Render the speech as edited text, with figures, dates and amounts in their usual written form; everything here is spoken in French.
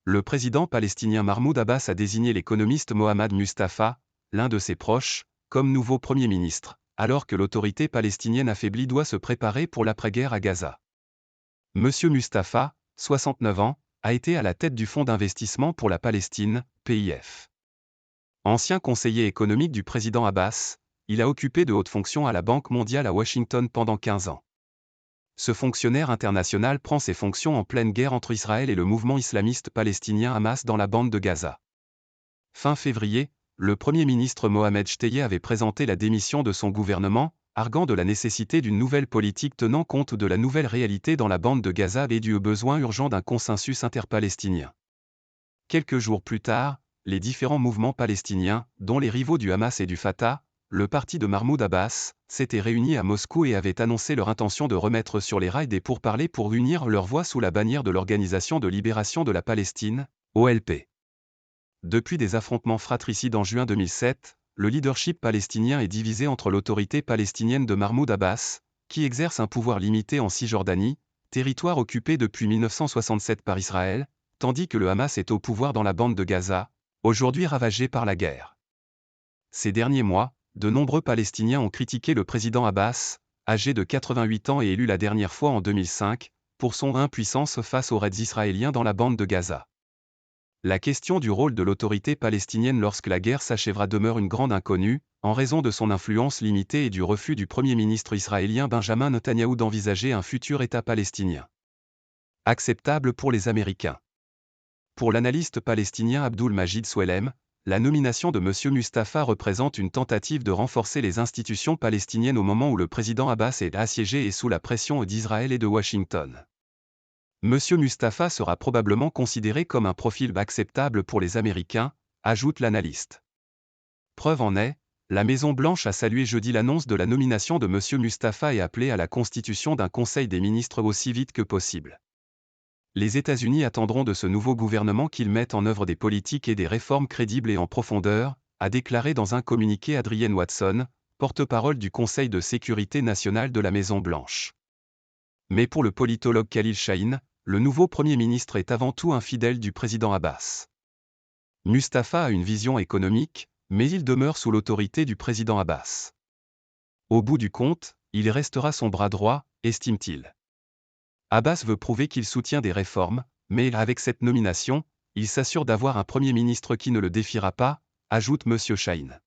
le président palestinien Mahmoud Abbas a désigné l'économiste Mohammad Mustafa, l'un de ses proches, comme nouveau Premier ministre, alors que l'autorité palestinienne affaiblie doit se préparer pour l'après-guerre à Gaza. Monsieur Mustafa, 69 ans, a été à la tête du Fonds d'investissement pour la Palestine, PIF. Ancien conseiller économique du président Abbas, il a occupé de hautes fonctions à la Banque mondiale à Washington pendant 15 ans. Ce fonctionnaire international prend ses fonctions en pleine guerre entre Israël et le mouvement islamiste palestinien Hamas dans la bande de Gaza. Fin février, le Premier ministre Mohamed Shteye avait présenté la démission de son gouvernement, arguant de la nécessité d'une nouvelle politique tenant compte de la nouvelle réalité dans la bande de Gaza et du besoin urgent d'un consensus interpalestinien. Quelques jours plus tard, les différents mouvements palestiniens, dont les rivaux du Hamas et du Fatah, le parti de Mahmoud Abbas, s'étaient réunis à Moscou et avaient annoncé leur intention de remettre sur les rails des pourparlers pour unir leurs voix sous la bannière de l'Organisation de libération de la Palestine, OLP. Depuis des affrontements fratricides en juin 2007, le leadership palestinien est divisé entre l'autorité palestinienne de Mahmoud Abbas, qui exerce un pouvoir limité en Cisjordanie, territoire occupé depuis 1967 par Israël, tandis que le Hamas est au pouvoir dans la bande de Gaza, aujourd'hui ravagée par la guerre. Ces derniers mois, de nombreux Palestiniens ont critiqué le président Abbas, âgé de 88 ans et élu la dernière fois en 2005, pour son impuissance face aux raids israéliens dans la bande de Gaza. La question du rôle de l'autorité palestinienne lorsque la guerre s'achèvera demeure une grande inconnue, en raison de son influence limitée et du refus du Premier ministre israélien Benjamin Netanyahou d'envisager un futur État palestinien. Acceptable pour les Américains. Pour l'analyste palestinien Abdul Majid Swelem, la nomination de M. Mustafa représente une tentative de renforcer les institutions palestiniennes au moment où le président Abbas est assiégé et sous la pression d'Israël et de Washington. M. Mustafa sera probablement considéré comme un profil acceptable pour les Américains, ajoute l'analyste. Preuve en est, la Maison-Blanche a salué jeudi l'annonce de la nomination de M. Mustafa et appelé à la constitution d'un Conseil des ministres aussi vite que possible. Les États-Unis attendront de ce nouveau gouvernement qu'il mette en œuvre des politiques et des réformes crédibles et en profondeur, a déclaré dans un communiqué Adrienne Watson, porte-parole du Conseil de sécurité nationale de la Maison-Blanche. Mais pour le politologue Khalil Shaheen, le nouveau Premier ministre est avant tout un fidèle du président Abbas. Mustafa a une vision économique, mais il demeure sous l'autorité du président Abbas. Au bout du compte, il restera son bras droit, estime-t-il. Abbas veut prouver qu'il soutient des réformes, mais avec cette nomination, il s'assure d'avoir un Premier ministre qui ne le défiera pas, ajoute M. Shaheen.